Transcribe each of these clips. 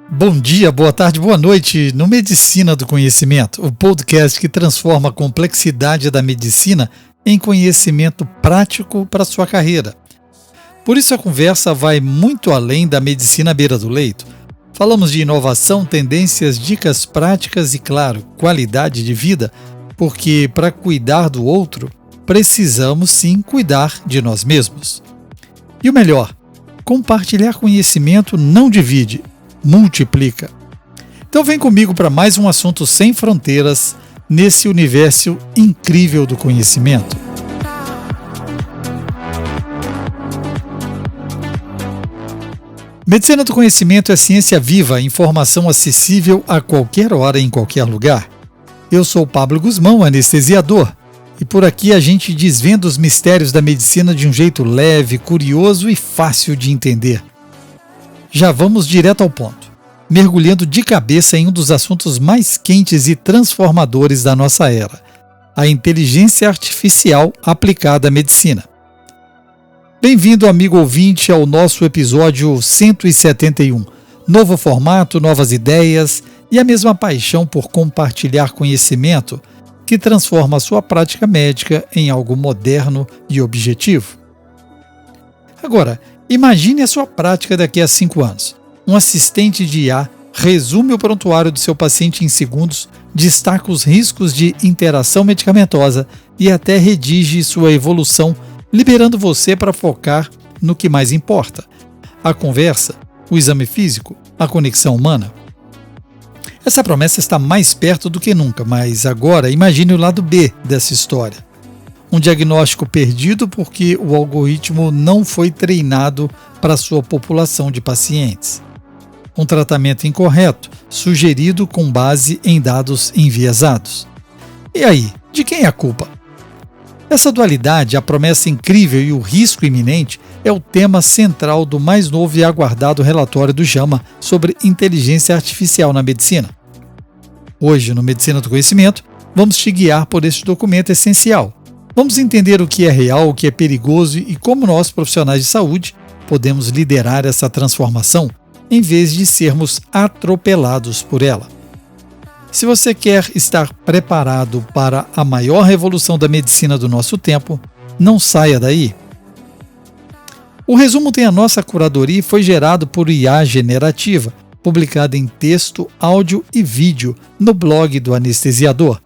Bom dia, boa tarde, boa noite no Medicina do Conhecimento, o podcast que transforma a complexidade da medicina em conhecimento prático para a sua carreira. Por isso a conversa vai muito além da medicina à beira do leito. Falamos de inovação, tendências, dicas práticas e, claro, qualidade de vida, porque para cuidar do outro, precisamos sim cuidar de nós mesmos. E o melhor, compartilhar conhecimento não divide, multiplica. Então vem comigo para mais um assunto sem fronteiras nesse universo incrível do conhecimento. Medicina do conhecimento é ciência viva, informação acessível a qualquer hora, em qualquer lugar. Eu sou Pablo Guzmão, anestesiador, e por aqui a gente desvenda os mistérios da medicina de um jeito leve, curioso e fácil de entender. Já vamos direto ao ponto, mergulhando de cabeça em um dos assuntos mais quentes e transformadores da nossa era, a inteligência artificial aplicada à medicina. Bem-vindo, amigo ouvinte, ao nosso episódio 171. Novo formato, novas ideias e a mesma paixão por compartilhar conhecimento que transforma a sua prática médica em algo moderno e objetivo. Agora, imagine a sua prática daqui a 5 anos. Um assistente de IA resume o prontuário do seu paciente em segundos, destaca os riscos de interação medicamentosa e até redige sua evolução, liberando você para focar no que mais importa: a conversa, o exame físico, a conexão humana. Essa promessa está mais perto do que nunca, mas agora imagine o lado B dessa história. Um diagnóstico perdido porque o algoritmo não foi treinado para a sua população de pacientes. Um tratamento incorreto, sugerido com base em dados enviesados. E aí, de quem é a culpa? Essa dualidade, a promessa incrível e o risco iminente, é o tema central do mais novo e aguardado relatório do JAMA sobre inteligência artificial na medicina. Hoje, no Medicina do Conhecimento, vamos te guiar por este documento essencial. Vamos entender o que é real, o que é perigoso e como nós, profissionais de saúde, podemos liderar essa transformação em vez de sermos atropelados por ela. Se você quer estar preparado para a maior revolução da medicina do nosso tempo, não saia daí. O resumo tem a nossa curadoria e foi gerado por IA generativa, publicado em texto, áudio e vídeo no blog do anestesiador.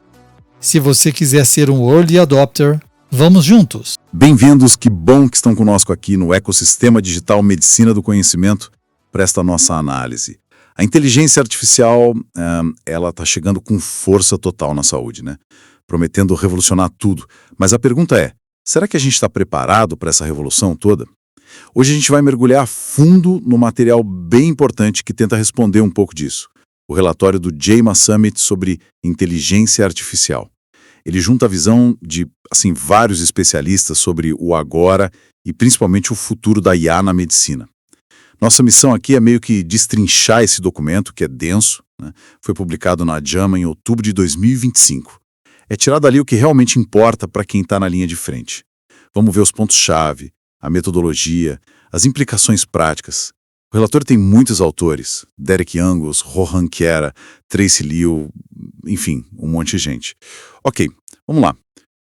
Se você quiser ser um early adopter, vamos juntos! Bem-vindos, que bom que estão conosco aqui no ecossistema digital Medicina do Conhecimento para esta nossa análise. A inteligência artificial, ela está chegando com força total na saúde, né? Prometendo revolucionar tudo. Mas a pergunta é, será que a gente está preparado para essa revolução toda? Hoje a gente vai mergulhar a fundo no material bem importante que tenta responder um pouco disso. O relatório do JAMA Summit sobre inteligência artificial. Ele junta a visão de vários especialistas sobre o agora e principalmente o futuro da IA na medicina. Nossa missão aqui é meio que destrinchar esse documento, que é denso, né? Foi publicado na JAMA em outubro de 2025. É tirar dali o que realmente importa para quem está na linha de frente. Vamos ver os pontos-chave, a metodologia, as implicações práticas. O relatório tem muitos autores: Derek Angus, Rohan Khera, Tracy Liu, enfim, um monte de gente. Ok, vamos lá.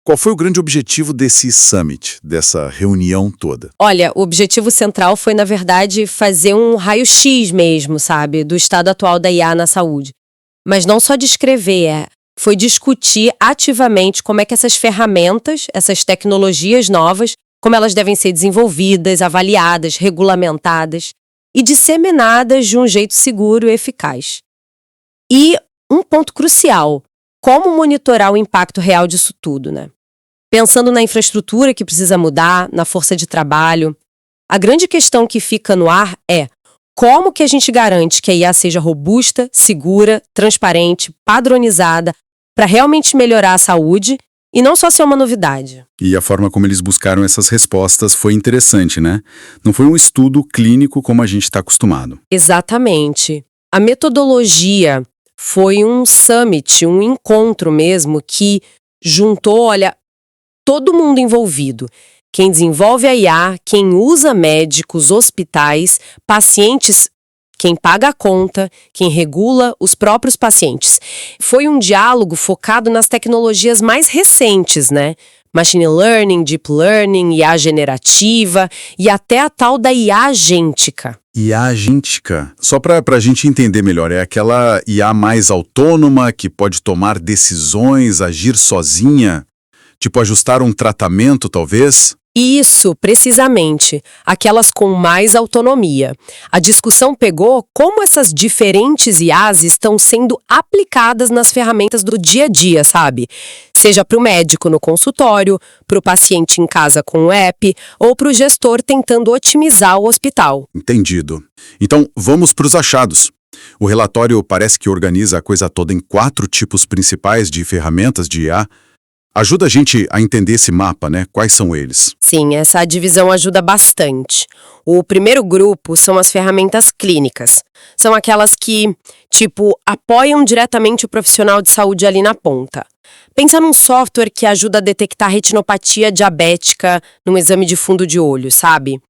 Qual foi o grande objetivo desse summit, dessa reunião toda? Olha, o objetivo central foi, na verdade, fazer um raio-x mesmo, sabe, do estado atual da IA na saúde. Mas não só descrever, foi discutir ativamente como é que essas ferramentas, essas tecnologias novas, como elas devem ser desenvolvidas, avaliadas, regulamentadas e disseminadas de um jeito seguro e eficaz. E um ponto crucial, como monitorar o impacto real disso tudo, né? Pensando na infraestrutura que precisa mudar, na força de trabalho, a grande questão que fica no ar é como que a gente garante que a IA seja robusta, segura, transparente, padronizada, para realmente melhorar a saúde e não só ser uma novidade. E a forma como eles buscaram essas respostas foi interessante, né? Não foi um estudo clínico como a gente está acostumado. Exatamente. A metodologia foi um summit, um encontro mesmo que juntou, olha, todo mundo envolvido. Quem desenvolve a IA, quem usa médicos, hospitais, pacientes, quem paga a conta, quem regula os próprios pacientes. Foi um diálogo focado nas tecnologias mais recentes, né? Machine Learning, Deep Learning, IA generativa e até a tal da IA agêntica. IA agêntica, só para a gente entender melhor, é aquela IA mais autônoma que pode tomar decisões, agir sozinha? Tipo ajustar um tratamento, talvez? Isso, precisamente. Aquelas com mais autonomia. A discussão pegou como essas diferentes IAs estão sendo aplicadas nas ferramentas do dia a dia, sabe? Seja para o médico no consultório, para o paciente em casa com o app, ou para o gestor tentando otimizar o hospital. Entendido. Então, vamos para os achados. O relatório parece que organiza a coisa toda em 4 tipos principais de ferramentas de IA. Ajuda a gente a entender esse mapa, né? Quais são eles? Sim, essa divisão ajuda bastante. O primeiro grupo são as ferramentas clínicas. São aquelas que, apoiam diretamente o profissional de saúde ali na ponta. Pensa num software que ajuda a detectar retinopatia diabética num exame de fundo de olho, sabe?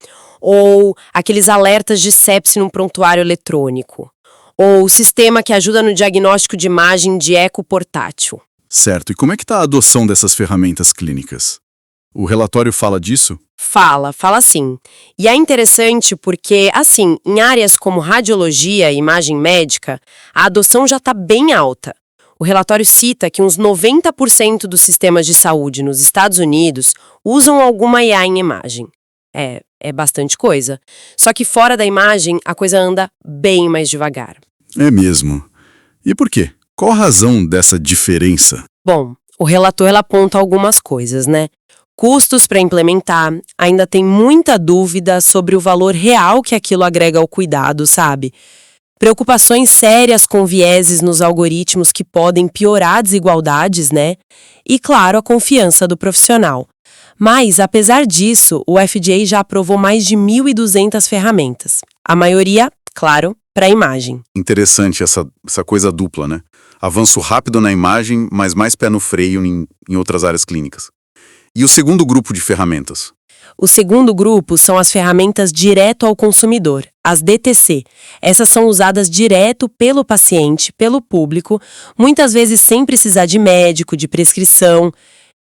Ou aqueles alertas de sepse num prontuário eletrônico. Ou o sistema que ajuda no diagnóstico de imagem de eco portátil. Certo. E como é que está a adoção dessas ferramentas clínicas? O relatório fala disso? Fala sim. E é interessante porque, em áreas como radiologia e imagem médica, a adoção já está bem alta. O relatório cita que uns 90% dos sistemas de saúde nos Estados Unidos usam alguma IA em imagem. É bastante coisa. Só que fora da imagem, a coisa anda bem mais devagar. É mesmo. E por quê? Qual a razão dessa diferença? Bom, o relator aponta algumas coisas, né? Custos para implementar, ainda tem muita dúvida sobre o valor real que aquilo agrega ao cuidado, sabe? Preocupações sérias com vieses nos algoritmos que podem piorar desigualdades, né? E, claro, a confiança do profissional. Mas, apesar disso, o FDA já aprovou mais de 1.200 ferramentas. A maioria, claro, para a imagem. Interessante essa coisa dupla, né? Avanço rápido na imagem, mas mais pé no freio em outras áreas clínicas. E o segundo grupo de ferramentas? O segundo grupo são as ferramentas direto ao consumidor, as DTC. Essas são usadas direto pelo paciente, pelo público, muitas vezes sem precisar de médico, de prescrição.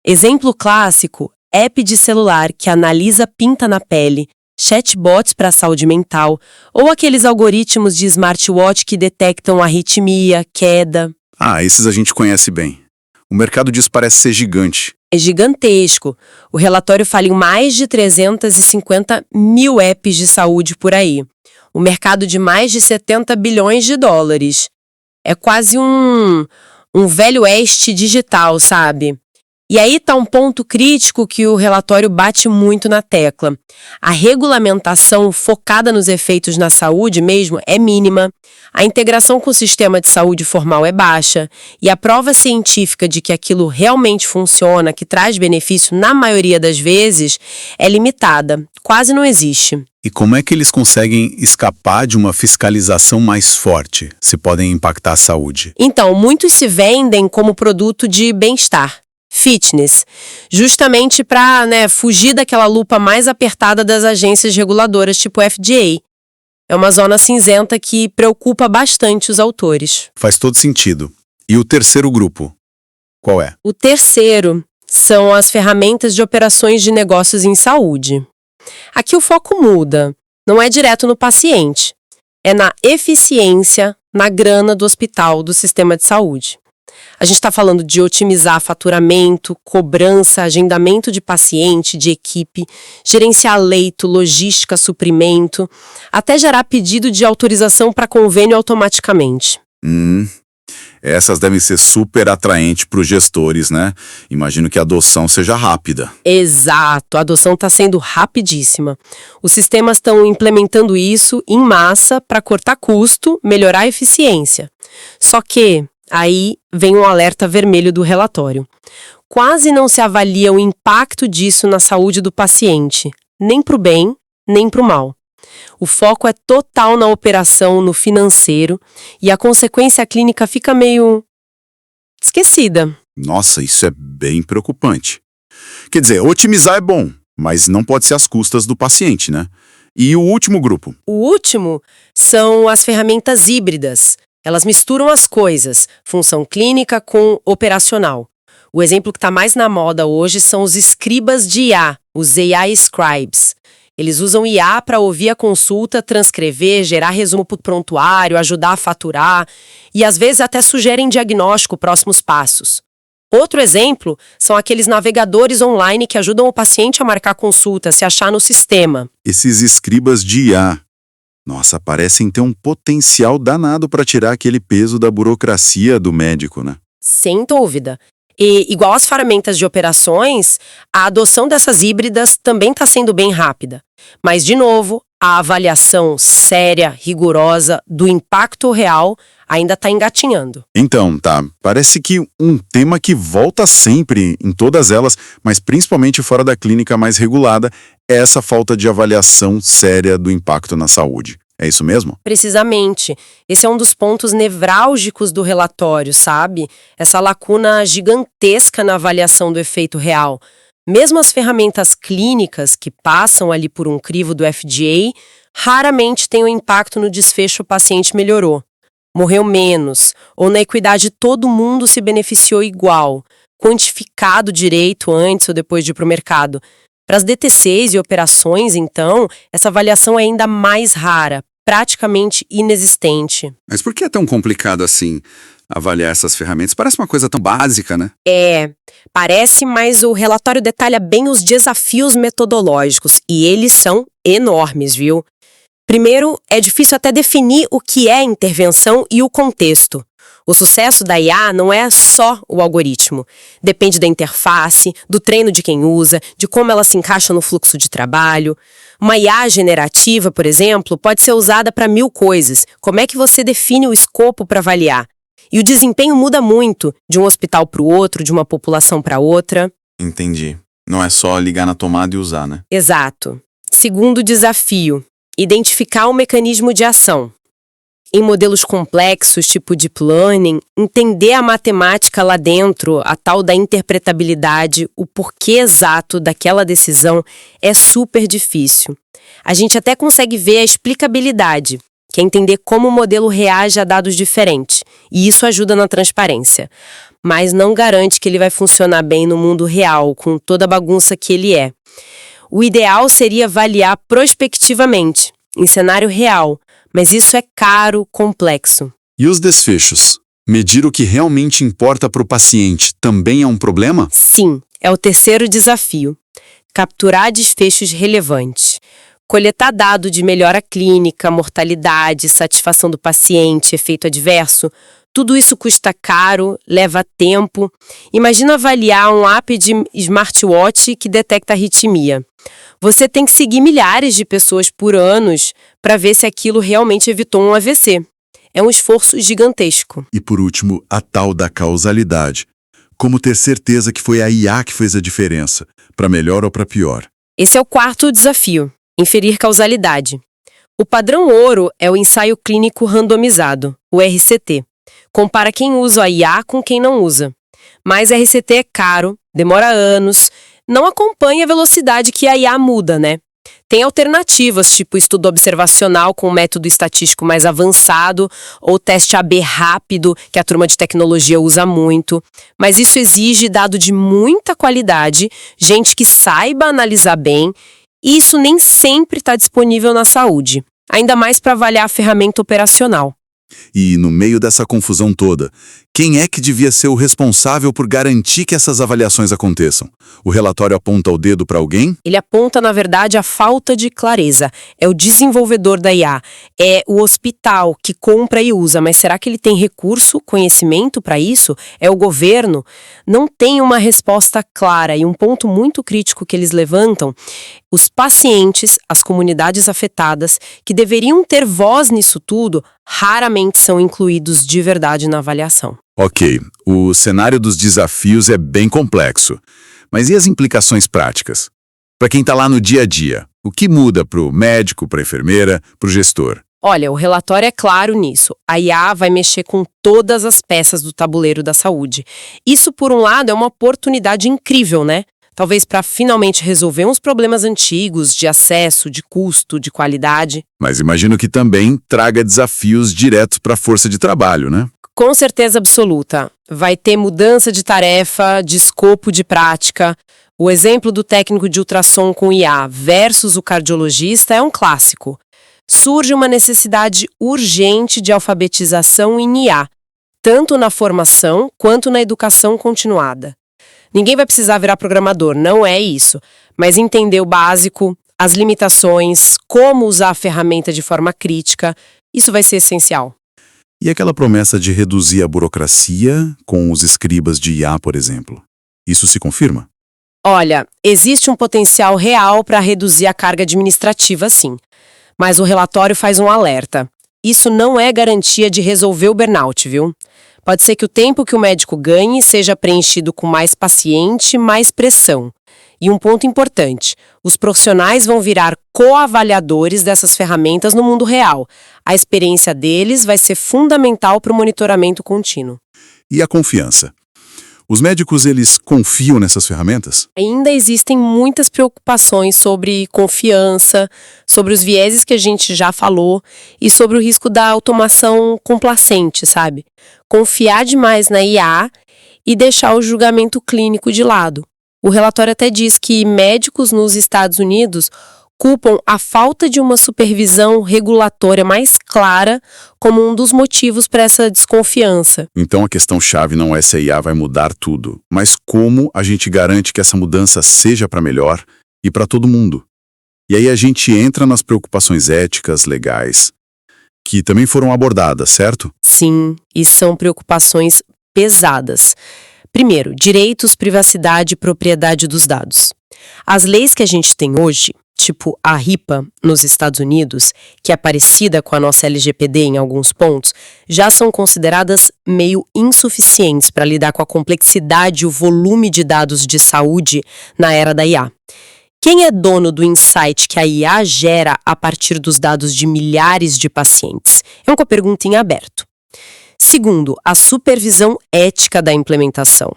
Exemplo clássico, app de celular que analisa pinta na pele, chatbots para a saúde mental, ou aqueles algoritmos de smartwatch que detectam arritmia, queda. Esses a gente conhece bem. O mercado disso parece ser gigante. É gigantesco. O relatório fala em mais de 350 mil apps de saúde por aí. O mercado de mais de 70 bilhões de dólares. É quase um velho oeste digital, sabe? E aí está um ponto crítico que o relatório bate muito na tecla. A regulamentação focada nos efeitos na saúde mesmo é mínima, a integração com o sistema de saúde formal é baixa e a prova científica de que aquilo realmente funciona, que traz benefício na maioria das vezes, é limitada, quase não existe. E como é que eles conseguem escapar de uma fiscalização mais forte, se podem impactar a saúde? Então, muitos se vendem como produto de bem-estar. Fitness, justamente para fugir daquela lupa mais apertada das agências reguladoras tipo FDA. É uma zona cinzenta que preocupa bastante os autores. Faz todo sentido. E o terceiro grupo? Qual é? O terceiro são as ferramentas de operações de negócios em saúde. Aqui o foco muda, não é direto no paciente, é na eficiência, na grana do hospital, do sistema de saúde. A gente está falando de otimizar faturamento, cobrança, agendamento de paciente, de equipe, gerenciar leito, logística, suprimento, até gerar pedido de autorização para convênio automaticamente. Essas devem ser super atraentes para os gestores, né? Imagino que a adoção seja rápida. Exato, a adoção está sendo rapidíssima. Os sistemas estão implementando isso em massa para cortar custo, melhorar a eficiência. Só que aí vem um alerta vermelho do relatório. Quase não se avalia o impacto disso na saúde do paciente, nem para o bem, nem para o mal. O foco é total na operação, no financeiro, e a consequência clínica fica meio esquecida. Nossa, isso é bem preocupante. Quer dizer, otimizar é bom, Mas não pode ser às custas do paciente, né? E o último grupo? O último são as ferramentas híbridas. Elas misturam as coisas, função clínica com operacional. O exemplo que está mais na moda hoje são os escribas de IA, os AI Scribes. Eles usam IA para ouvir a consulta, transcrever, gerar resumo para o prontuário, ajudar a faturar e às vezes até sugerem diagnóstico, próximos passos. Outro exemplo são aqueles navegadores online que ajudam o paciente a marcar consulta, se achar no sistema. Esses escribas de IA, nossa, parecem ter um potencial danado para tirar aquele peso da burocracia do médico, né? Sem dúvida. E, igual às ferramentas de operações, a adoção dessas híbridas também está sendo bem rápida. Mas, de novo, a avaliação séria, rigorosa, do impacto real ainda está engatinhando. Então, tá, parece que um tema que volta sempre em todas elas, mas principalmente fora da clínica mais regulada, é essa falta de avaliação séria do impacto na saúde. É isso mesmo? Precisamente. Esse é um dos pontos nevrálgicos do relatório, sabe? Essa lacuna gigantesca na avaliação do efeito real. Mesmo as ferramentas clínicas que passam ali por um crivo do FDA, raramente têm um impacto no desfecho o paciente melhorou. Morreu menos, ou na equidade todo mundo se beneficiou igual, quantificado direito antes ou depois de ir para o mercado. Para as DTCs e operações, então, essa avaliação é ainda mais rara, praticamente inexistente. Mas por que é tão complicado assim avaliar essas ferramentas? Parece uma coisa tão básica, né? Parece, mas o relatório detalha bem os desafios metodológicos, e eles são enormes, viu? Primeiro, é difícil até definir o que é intervenção e o contexto. O sucesso da IA não é só o algoritmo. Depende da interface, do treino de quem usa, de como ela se encaixa no fluxo de trabalho. Uma IA generativa, por exemplo, pode ser usada para 1000 coisas. Como é que você define o escopo para avaliar? E o desempenho muda muito, de um hospital para o outro, de uma população para outra. Entendi. Não é só ligar na tomada e usar, né? Exato. Segundo desafio, identificar o mecanismo de ação. Em modelos complexos, tipo Deep Learning, entender a matemática lá dentro, a tal da interpretabilidade, o porquê exato daquela decisão é super difícil. A gente até consegue ver a explicabilidade, que é entender como o modelo reage a dados diferentes, e isso ajuda na transparência. Mas não garante que ele vai funcionar bem no mundo real, com toda a bagunça que ele é. O ideal seria avaliar prospectivamente, em cenário real, mas isso é caro, complexo. E os desfechos? Medir o que realmente importa para o paciente também é um problema? Sim, é o terceiro desafio. Capturar desfechos relevantes. Coletar dado de melhora clínica, mortalidade, satisfação do paciente, efeito adverso. Tudo isso custa caro, leva tempo. Imagina avaliar um app de smartwatch que detecta arritmia. Você tem que seguir milhares de pessoas por anos para ver se aquilo realmente evitou um AVC. É um esforço gigantesco. E por último, a tal da causalidade. Como ter certeza que foi a IA que fez a diferença, para melhor ou para pior? Esse é o quarto desafio, inferir causalidade. O padrão ouro é o ensaio clínico randomizado, o RCT. Compara quem usa a IA com quem não usa. Mas RCT é caro, demora anos, não acompanha a velocidade que a IA muda, né? Tem alternativas, tipo estudo observacional com método estatístico mais avançado ou teste AB rápido, que a turma de tecnologia usa muito. Mas isso exige dado de muita qualidade, gente que saiba analisar bem, e isso nem sempre está disponível na saúde, ainda mais para avaliar a ferramenta operacional. E, no meio dessa confusão toda, quem é que devia ser o responsável por garantir que essas avaliações aconteçam? O relatório aponta o dedo para alguém? Ele aponta, na verdade, a falta de clareza. É o desenvolvedor da IA, é o hospital que compra e usa, mas será que ele tem recurso, conhecimento para isso? É o governo? Não tem uma resposta clara, e um ponto muito crítico que eles levantam: os pacientes, as comunidades afetadas, que deveriam ter voz nisso tudo, raramente são incluídos de verdade na avaliação. Ok, o cenário dos desafios é bem complexo. Mas e as implicações práticas? Para quem está lá no dia a dia, o que muda para o médico, para a enfermeira, para o gestor? Olha, o relatório é claro nisso. A IA vai mexer com todas as peças do tabuleiro da saúde. Isso, por um lado, é uma oportunidade incrível, né? Talvez para finalmente resolver uns problemas antigos de acesso, de custo, de qualidade. Mas imagino que também traga desafios diretos para a força de trabalho, né? Com certeza absoluta. Vai ter mudança de tarefa, de escopo de prática. O exemplo do técnico de ultrassom com IA versus o cardiologista é um clássico. Surge uma necessidade urgente de alfabetização em IA, tanto na formação quanto na educação continuada. Ninguém vai precisar virar programador, não é isso, mas entender o básico, as limitações, como usar a ferramenta de forma crítica, isso vai ser essencial. E aquela promessa de reduzir a burocracia com os escribas de IA, por exemplo? Isso se confirma? Olha, existe um potencial real para reduzir a carga administrativa, sim. Mas o relatório faz um alerta. Isso não é garantia de resolver o burnout, viu? Pode ser que o tempo que o médico ganhe seja preenchido com mais paciente, mais pressão. E um ponto importante, os profissionais vão virar coavaliadores dessas ferramentas no mundo real. A experiência deles vai ser fundamental para o monitoramento contínuo. E a confiança? Os médicos, eles confiam nessas ferramentas? Ainda existem muitas preocupações sobre confiança, sobre os vieses que a gente já falou e sobre o risco da automação complacente, sabe? Confiar demais na IA e deixar o julgamento clínico de lado. O relatório até diz que médicos nos Estados Unidos culpam a falta de uma supervisão regulatória mais clara como um dos motivos para essa desconfiança. Então a questão-chave não é se a IA vai mudar tudo, mas como a gente garante que essa mudança seja para melhor e para todo mundo. E aí a gente entra nas preocupações éticas, legais, que também foram abordadas, certo? Sim, e são preocupações pesadas. Primeiro, direitos, privacidade e propriedade dos dados. As leis que a gente tem hoje, tipo a HIPAA nos Estados Unidos, que é parecida com a nossa LGPD em alguns pontos, já são consideradas meio insuficientes para lidar com a complexidade e o volume de dados de saúde na era da IA. Quem é dono do insight que a IA gera a partir dos dados de milhares de pacientes? É uma pergunta em aberto. Segundo, a supervisão ética da implementação.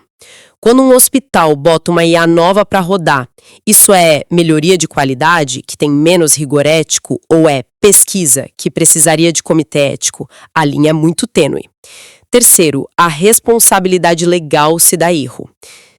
Quando um hospital bota uma IA nova para rodar, isso é melhoria de qualidade, que tem menos rigor ético, ou é pesquisa, que precisaria de comitê ético? A linha é muito tênue. Terceiro, a responsabilidade legal se dá erro.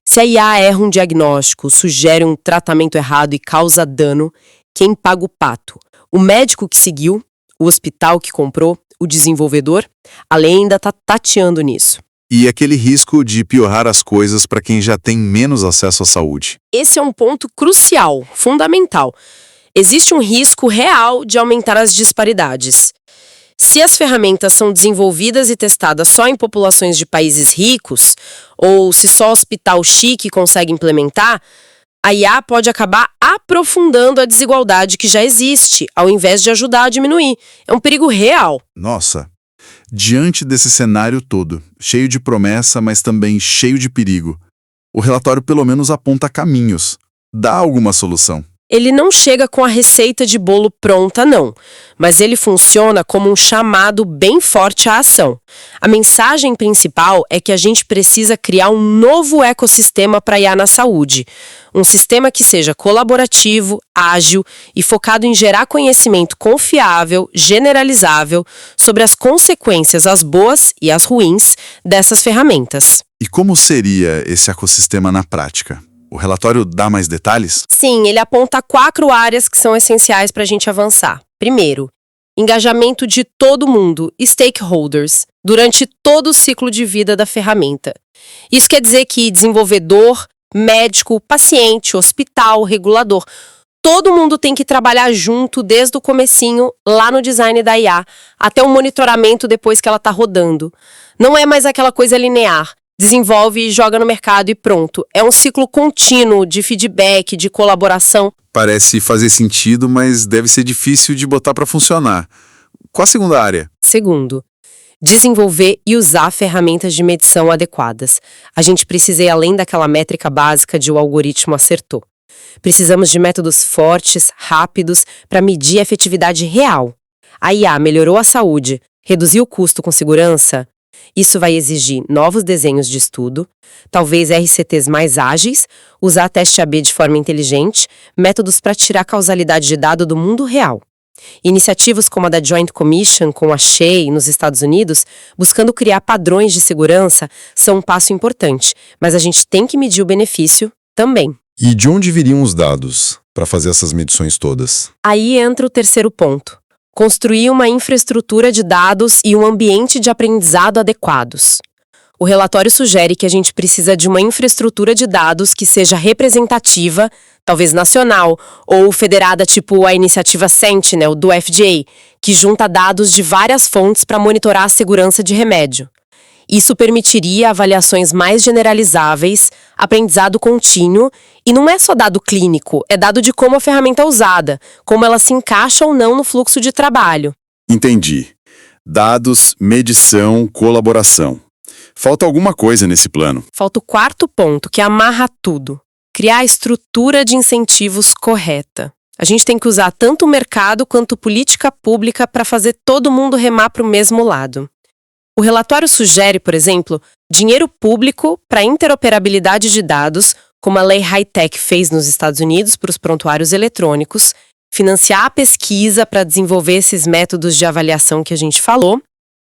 Se a IA erra um diagnóstico, sugere um tratamento errado e causa dano, quem paga o pato? O médico que seguiu? O hospital que comprou? O desenvolvedor? A lei ainda está tateando nisso. E aquele risco de piorar as coisas para quem já tem menos acesso à saúde. Esse é um ponto crucial, fundamental. Existe um risco real de aumentar as disparidades. Se as ferramentas são desenvolvidas e testadas só em populações de países ricos, ou se só hospital chique consegue implementar, a IA pode acabar aprofundando a desigualdade que já existe, ao invés de ajudar a diminuir. É um perigo real. Nossa, diante desse cenário todo, cheio de promessa, mas também cheio de perigo, o relatório pelo menos aponta caminhos, dá alguma solução. Ele não chega com a receita de bolo pronta, não, mas ele funciona como um chamado bem forte à ação. A mensagem principal é que a gente precisa criar um novo ecossistema para IA na saúde. Um sistema que seja colaborativo, ágil e focado em gerar conhecimento confiável, generalizável, sobre as consequências, as boas e as ruins, dessas ferramentas. E como seria esse ecossistema na prática? O relatório dá mais detalhes? Sim, ele aponta 4 áreas que são essenciais para a gente avançar. Primeiro, engajamento de todo mundo, stakeholders, durante todo o ciclo de vida da ferramenta. Isso quer dizer que desenvolvedor, médico, paciente, hospital, regulador, todo mundo tem que trabalhar junto desde o comecinho, lá no design da IA, até o monitoramento depois que ela está rodando. Não é mais aquela coisa linear. Desenvolve e joga no mercado e pronto. É um ciclo contínuo de feedback, de colaboração. Parece fazer sentido, mas deve ser difícil de botar para funcionar. Qual a segunda área? Segundo, desenvolver e usar ferramentas de medição adequadas. A gente precisa ir além daquela métrica básica de o algoritmo acertou. Precisamos de métodos fortes, rápidos, para medir a efetividade real. A IA melhorou a saúde, reduziu o custo com segurança? Isso vai exigir novos desenhos de estudo, talvez RCTs mais ágeis, usar teste AB de forma inteligente, métodos para tirar causalidade de dado do mundo real. Iniciativas como a da Joint Commission com a SHEA nos Estados Unidos, buscando criar padrões de segurança, são um passo importante, mas a gente tem que medir o benefício também. E de onde viriam os dados para fazer essas medições todas? Aí entra o terceiro ponto. Construir uma infraestrutura de dados e um ambiente de aprendizado adequados. O relatório sugere que a gente precisa de uma infraestrutura de dados que seja representativa, talvez nacional, ou federada tipo a iniciativa Sentinel do FDA, que junta dados de várias fontes para monitorar a segurança de remédio. Isso permitiria avaliações mais generalizáveis, aprendizado contínuo, e não é só dado clínico, é dado de como a ferramenta é usada, como ela se encaixa ou não no fluxo de trabalho. Entendi. Dados, medição, colaboração. Falta alguma coisa nesse plano. Falta o quarto ponto, que amarra tudo. Criar a estrutura de incentivos correta. A gente tem que usar tanto o mercado quanto política pública para fazer todo mundo remar para o mesmo lado. O relatório sugere, por exemplo, dinheiro público para interoperabilidade de dados, como a lei High-Tech fez nos Estados Unidos para os prontuários eletrônicos, financiar a pesquisa para desenvolver esses métodos de avaliação que a gente falou,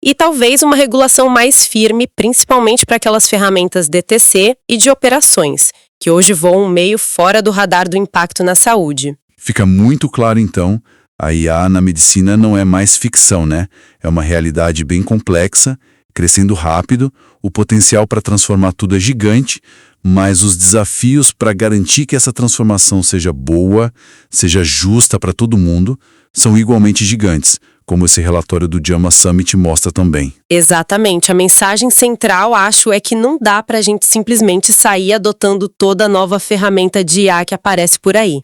e talvez uma regulação mais firme, principalmente para aquelas ferramentas DTC e de operações, que hoje voam meio fora do radar do impacto na saúde. Fica muito claro, então, a IA na medicina não é mais ficção, né? É uma realidade bem complexa, crescendo rápido, o potencial para transformar tudo é gigante, mas os desafios para garantir que essa transformação seja boa, seja justa para todo mundo, são igualmente gigantes, como esse relatório do JAMA Summit mostra também. Exatamente. A mensagem central, acho, é que não dá para a gente simplesmente sair adotando toda nova ferramenta de IA que aparece por aí.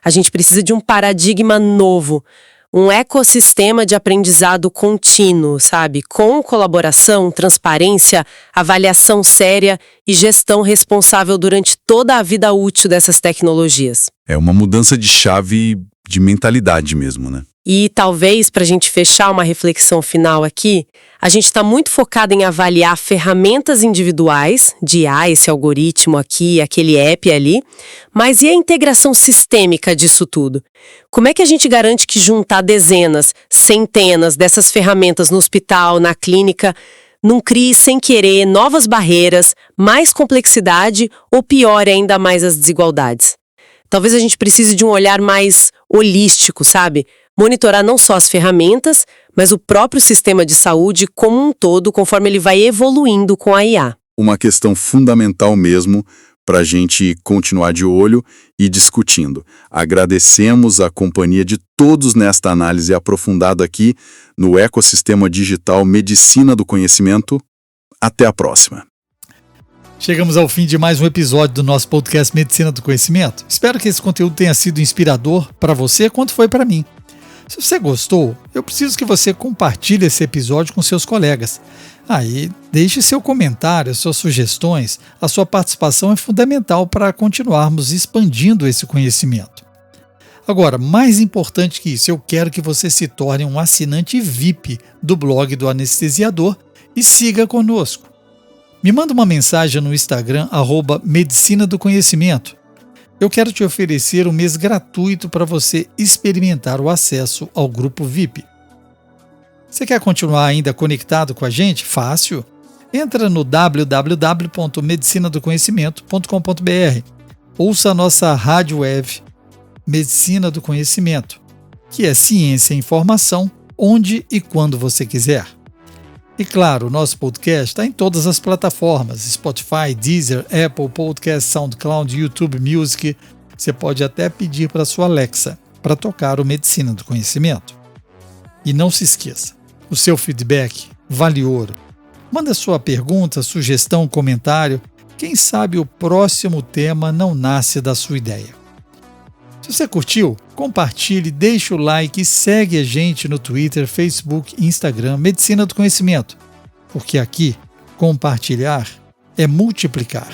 A gente precisa de um paradigma novo, um ecossistema de aprendizado contínuo, sabe? Com colaboração, transparência, avaliação séria e gestão responsável durante toda a vida útil dessas tecnologias. É uma mudança de chave de mentalidade mesmo, né? E talvez, para a gente fechar uma reflexão final aqui, a gente está muito focado em avaliar ferramentas individuais, de esse algoritmo aqui, aquele app ali, mas e a integração sistêmica disso tudo? Como é que a gente garante que juntar dezenas, centenas dessas ferramentas no hospital, na clínica, não crie sem querer novas barreiras, mais complexidade ou piore ainda mais as desigualdades? Talvez a gente precise de um olhar mais holístico, sabe? Monitorar não só as ferramentas, mas o próprio sistema de saúde como um todo, conforme ele vai evoluindo com a IA. Uma questão fundamental mesmo para a gente continuar de olho e discutindo. Agradecemos a companhia de todos nesta análise aprofundada aqui no ecossistema digital Medicina do Conhecimento. Até a próxima. Chegamos ao fim de mais um episódio do nosso podcast Medicina do Conhecimento. Espero que esse conteúdo tenha sido inspirador para você quanto foi para mim. Se você gostou, eu preciso que você compartilhe esse episódio com seus colegas. Aí, deixe seu comentário, suas sugestões. A sua participação é fundamental para continuarmos expandindo esse conhecimento. Agora, mais importante que isso, eu quero que você se torne um assinante VIP do blog do Anestesiador e siga conosco. Me manda uma mensagem no Instagram, @Medicina do Conhecimento. Eu quero te oferecer um mês gratuito para você experimentar o acesso ao grupo VIP. Você quer continuar ainda conectado com a gente? Fácil! Entra no www.medicinadoconhecimento.com.br. Ouça a nossa rádio web Medicina do Conhecimento, que é ciência e informação onde e quando você quiser. E claro, o nosso podcast está em todas as plataformas, Spotify, Deezer, Apple Podcast, SoundCloud, YouTube Music. Você pode até pedir para a sua Alexa para tocar o Medicina do Conhecimento. E não se esqueça, o seu feedback vale ouro. Manda sua pergunta, sugestão, comentário. Quem sabe o próximo tema não nasce da sua ideia. Se você curtiu, compartilhe, deixe o like e segue a gente no Twitter, Facebook e Instagram Medicina do Conhecimento, porque aqui compartilhar é multiplicar.